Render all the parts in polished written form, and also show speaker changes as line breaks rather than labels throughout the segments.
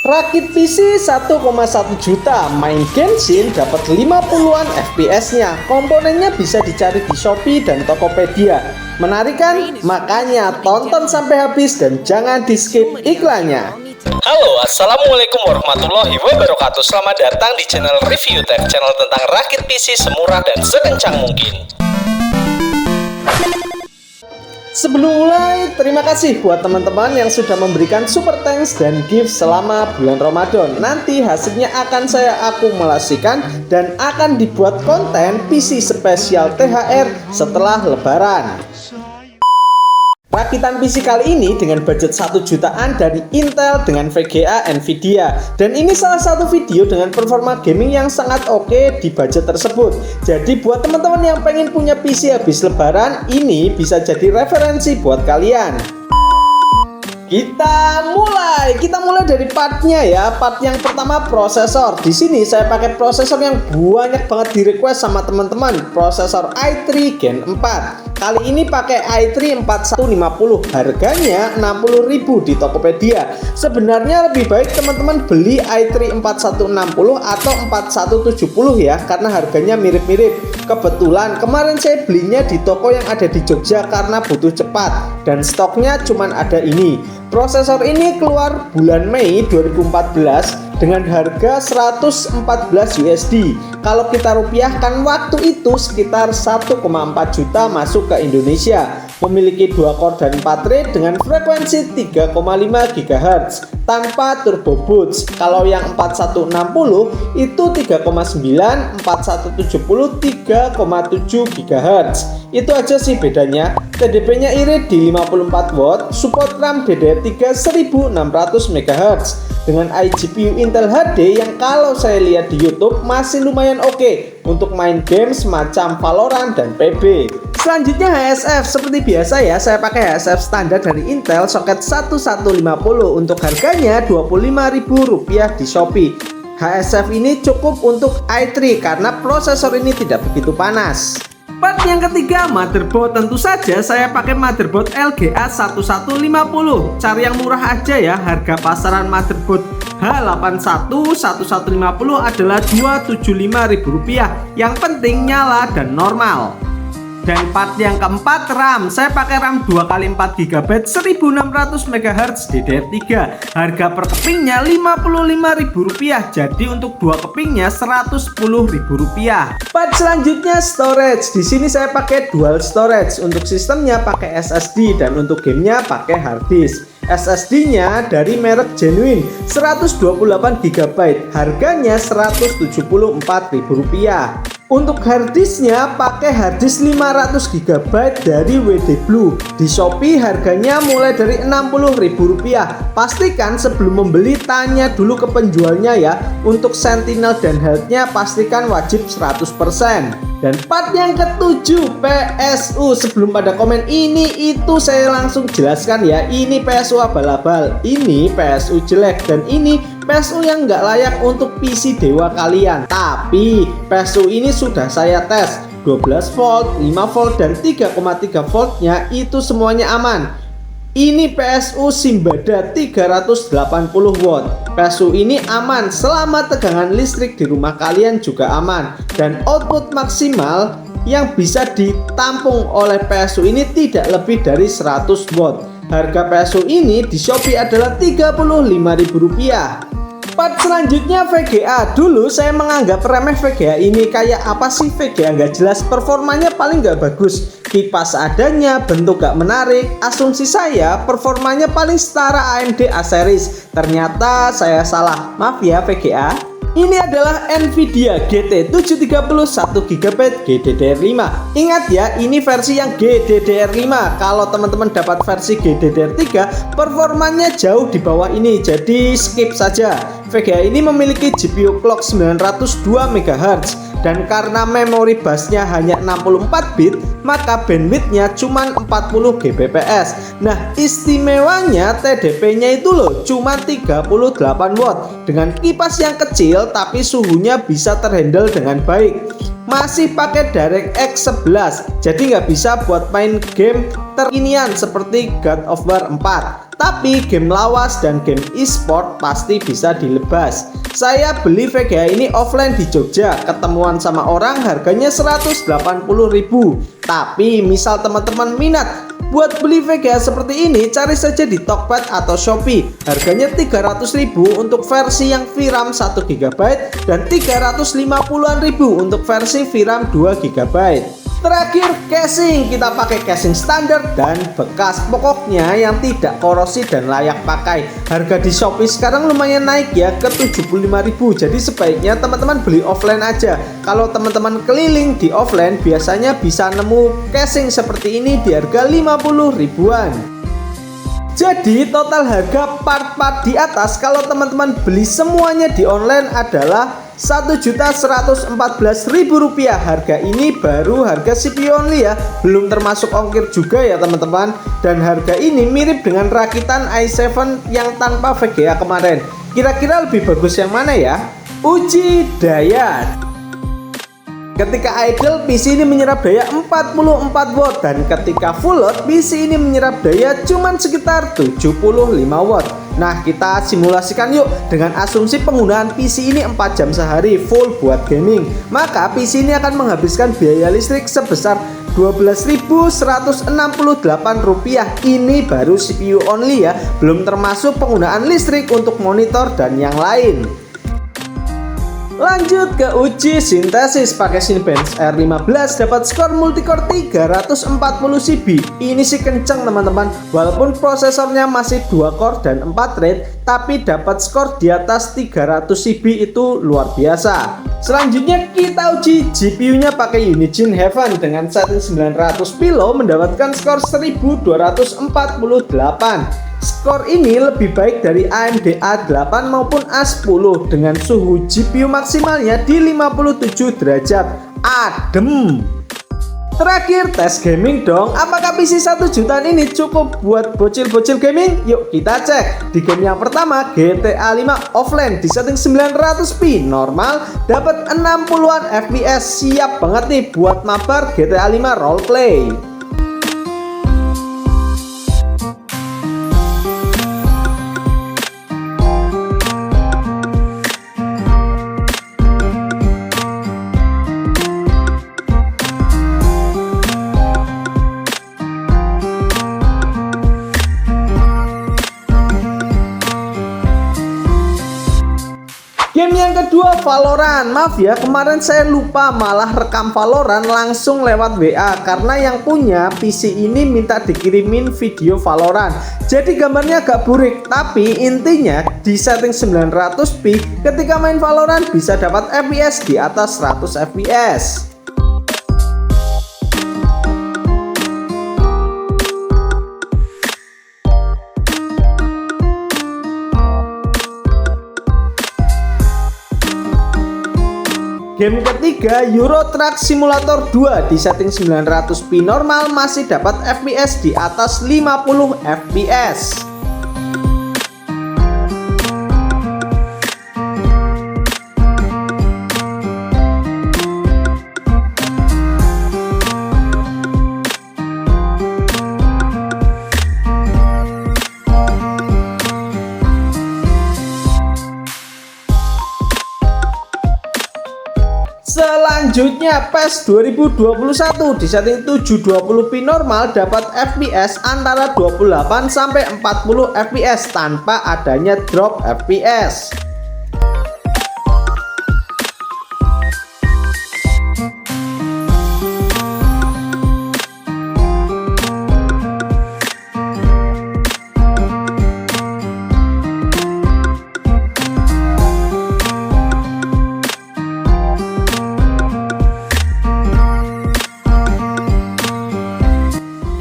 Rakit PC 1,1 juta, main Genshin dapat 50-an FPS-nya. Komponennya bisa dicari di Shopee dan Tokopedia. Menarik kan? Makanya tonton sampai habis dan jangan di-skip iklannya.
Halo, assalamualaikum warahmatullahi wabarakatuh. Selamat datang di channel Review Tech, channel tentang rakit PC semurah dan sekencang mungkin.
Sebelum mulai, terima kasih buat teman-teman yang sudah memberikan super thanks dan gift selama bulan Ramadan. Nanti hasilnya akan saya akumulasikan dan akan dibuat konten PC spesial THR setelah Lebaran. Rakitan PC kali ini dengan budget 1 jutaan dari Intel dengan VGA Nvidia. Dan ini salah satu video dengan performa gaming yang sangat oke di budget tersebut. Jadi buat teman-teman yang pengen punya PC habis lebaran, ini bisa jadi referensi buat kalian. Kita mulai dari partnya ya. Part yang pertama prosesor. Di sini saya pakai prosesor yang banyak banget di request sama teman-teman, prosesor i3 Gen 4. Kali ini pakai i3 4150. Harganya 60.000 di Tokopedia. Sebenarnya lebih baik teman-teman beli i3 4160 atau 4170 ya, karena harganya mirip-mirip. Kebetulan kemarin saya belinya di toko yang ada di Jogja karena butuh cepat dan stoknya cuman ada ini. Prosesor ini keluar bulan Mei 2014 dengan harga 114 USD. Kalau kita rupiahkan waktu itu sekitar 1,4 juta masuk ke Indonesia. Memiliki 2 core dan 4 thread dengan frekuensi 3,5 GHz tanpa turbo boost. Kalau yang 4160 itu 3,9, 4170 3,7 GHz. Itu aja sih bedanya. TDP-nya irit di 54 watt, support RAM DDR3 1600 MHz dengan iGPU Intel HD yang kalau saya lihat di YouTube masih lumayan oke untuk main game semacam Valorant dan PB. Selanjutnya HSF, seperti biasa ya, saya pakai HSF standar dari Intel soket 1150. Untuk harganya Rp25.000 di Shopee. HSF ini cukup untuk i3 karena prosesor ini tidak begitu panas. Part yang ketiga, motherboard. Tentu saja saya pakai motherboard LGA 1150. Cari yang murah aja ya. Harga pasaran motherboard H81 1150 adalah Rp275.000. Yang penting nyala dan normal. Dan part yang keempat, RAM. Saya pakai RAM 2x4GB 1600 MHz DDR3. Harga per kepingnya Rp55.000. Jadi untuk 2 kepingnya Rp110.000. Part selanjutnya storage. Di sini saya pakai dual storage. Untuk sistemnya pakai SSD dan untuk gamenya pakai hard disk. SSD-nya dari merek Genuine 128GB. Harganya Rp174.000. Untuk harddisknya pakai harddisk 500GB dari WD Blue. Di Shopee harganya mulai dari Rp60.000. Pastikan sebelum membeli tanya dulu ke penjualnya ya. Untuk Sentinel dan health-nya pastikan wajib 100%. Dan part yang ketujuh, PSU. Sebelum pada komen ini itu saya langsung jelaskan ya. Ini PSU abal-abal, ini PSU jelek, dan ini PSU yang nggak layak untuk PC dewa kalian. Tapi PSU ini sudah saya tes 12 volt, 5 volt, dan 3,3 voltnya itu semuanya aman. Ini PSU Simbada 380 watt. PSU ini aman selama tegangan listrik di rumah kalian juga aman. Dan output maksimal yang bisa ditampung oleh PSU ini tidak lebih dari 100 watt. Harga PSU ini di Shopee adalah Rp35.000. Part selanjutnya VGA. Dulu saya menganggap remeh VGA ini, kayak apa sih VGA nggak jelas, performanya paling nggak bagus, kipas adanya, bentuk gak menarik. Asumsi saya performanya paling setara AMD A series. Ternyata saya salah, maaf ya VGA. Ini adalah Nvidia GT 730 1GB GDDR5. Ingat ya, ini versi yang GDDR5. Kalau teman-teman dapat versi GDDR3, performanya jauh di bawah ini, jadi skip saja. VGA ini memiliki GPU clock 902 MHz dan karena memori busnya hanya 64 bit, maka bandwidthnya cuma 40 Gbps. Nah, istimewanya TDP-nya itu loh cuma 38 watt dengan kipas yang kecil tapi suhunya bisa terhandle dengan baik. Masih pakai DirectX 11, jadi nggak bisa buat main game terkinian seperti God of War 4. Tapi game lawas dan game e-sport pasti bisa dilebas. Saya beli VGA ini offline di Jogja, ketemuan sama orang harganya 180.000. Tapi misal teman-teman minat buat beli VGA seperti ini, cari saja di Tokped atau Shopee. Harganya 300.000 untuk versi yang VRAM 1GB dan 350-an ribu untuk versi VRAM 2GB. Terakhir, casing. Kita pakai casing standar dan bekas, pokoknya yang tidak korosi dan layak pakai. Harga di Shopee sekarang lumayan naik ya, ke 75.000. Jadi sebaiknya teman-teman beli offline aja. Kalau teman-teman keliling di offline, biasanya bisa nemu casing seperti ini di harga 50 ribuan. Jadi total harga part-part di atas kalau teman-teman beli semuanya di online adalah Rp1.114.000. Harga ini baru harga CPU only ya, belum termasuk ongkir juga ya teman-teman. Dan harga ini mirip dengan rakitan i7 yang tanpa VGA kemarin. Kira-kira lebih bagus yang mana ya? Uji daya. Ketika idle, PC ini menyerap daya 44 watt, dan ketika full load, PC ini menyerap daya cuma sekitar 75 watt. Nah, kita simulasikan yuk dengan asumsi penggunaan PC ini 4 jam sehari full buat gaming. Maka PC ini akan menghabiskan biaya listrik sebesar Rp12.168. Ini baru CPU only ya, belum termasuk penggunaan listrik untuk monitor dan yang lain. Lanjut ke uji sintesis, pakai Cinebench R15 dapat skor multicore 340 CB. Ini sih kenceng teman-teman, walaupun prosesornya masih 2 core dan 4 thread, tapi dapat skor di atas 300 CB itu luar biasa. Selanjutnya kita uji GPU-nya pakai Unigine Heaven dengan setting 900 Pilo mendapatkan skor 1248. Skor ini lebih baik dari AMD A8 maupun A10 dengan suhu GPU maksimalnya di 57 derajat. Adem. Terakhir, tes gaming dong. Apakah PC 1 jutaan ini cukup buat bocil-bocil gaming? Yuk kita cek. Di game yang pertama, GTA 5 offline di setting 900p normal dapat 60-an FPS. Siap banget nih buat mabar GTA 5 roleplay. Game yang kedua Valorant. Maaf ya, kemarin saya lupa malah rekam Valorant langsung lewat WA karena yang punya PC ini minta dikirimin video Valorant. Jadi gambarnya agak burik, tapi intinya di setting 900p ketika main Valorant bisa dapat FPS di atas 100 FPS. Game ketiga Euro Truck Simulator 2 di setting 900p normal masih dapat FPS di atas 50 FPS. Selanjutnya PES 2021 di setting 720p normal dapat FPS antara 28 sampai 40 FPS tanpa adanya drop FPS.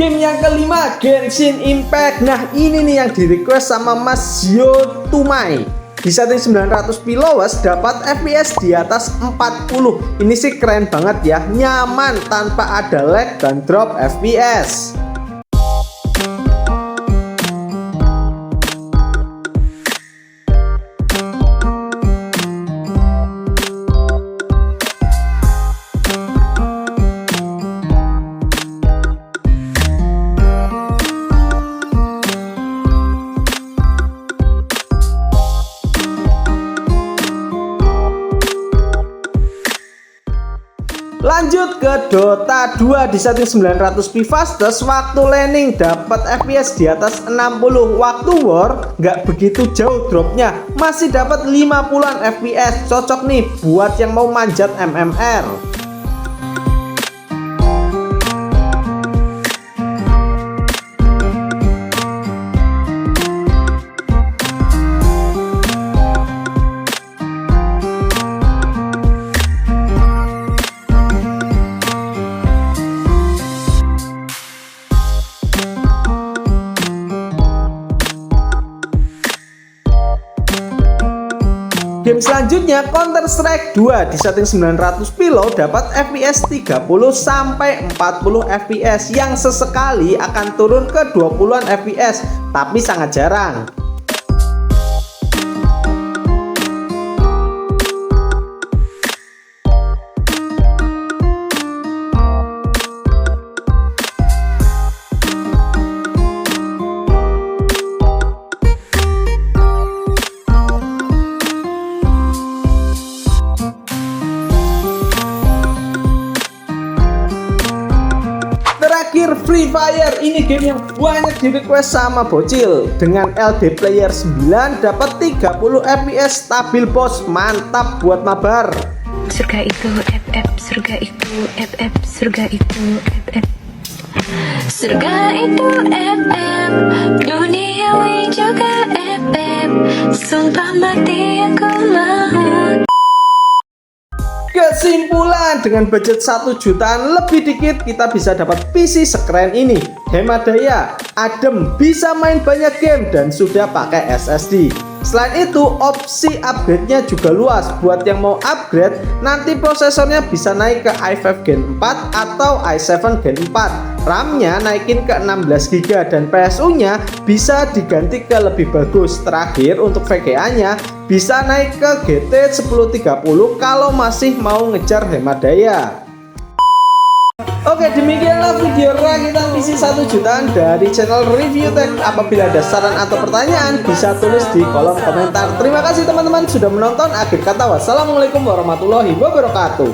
Game yang kelima Genshin Impact. Nah ini nih yang di request sama Mas Zio Tumai. Di setting 900p lowest dapat FPS di atas 40. Ini sih keren banget ya, nyaman tanpa ada lag dan drop FPS. Lanjut ke Dota 2 di setting 900p fastest, waktu laning dapat FPS di atas 60, waktu war nggak begitu jauh dropnya, masih dapat 50-an FPS. Cocok nih buat yang mau manjat MMR. Game selanjutnya Counter Strike 2 di setting 900p low dapat FPS 30 sampai 40 FPS yang sesekali akan turun ke 20-an FPS, tapi sangat jarang. Terakhir Free Fire, ini game yang banyak di request sama bocil. Dengan LD player 9 dapat 30 FPS stabil bos, mantap buat mabar.
Surga itu FF, surga itu FF, surga itu FF. Surga itu FF, duniawi juga FF. Sumpah mati aku mau.
Kesimpulan, dengan budget 1 jutaan lebih dikit kita bisa dapat PC sekeren ini. Hemat daya, adem, bisa main banyak game dan sudah pakai SSD. Selain itu opsi upgrade-nya juga luas. Buat yang mau upgrade, nanti prosesornya bisa naik ke i5 Gen 4 atau i7 Gen 4. RAM-nya naikin ke 16GB dan PSU-nya bisa diganti ke lebih bagus. Terakhir untuk VGA-nya bisa naik ke GT 1030 kalau masih mau ngejar hemat daya. Oke, demikianlah video rakitan PC 1 jutaan dari channel Review Tech. Apabila ada saran atau pertanyaan bisa tulis di kolom komentar. Terima kasih teman-teman sudah menonton. Akhir kata wassalamualaikum warahmatullahi wabarakatuh.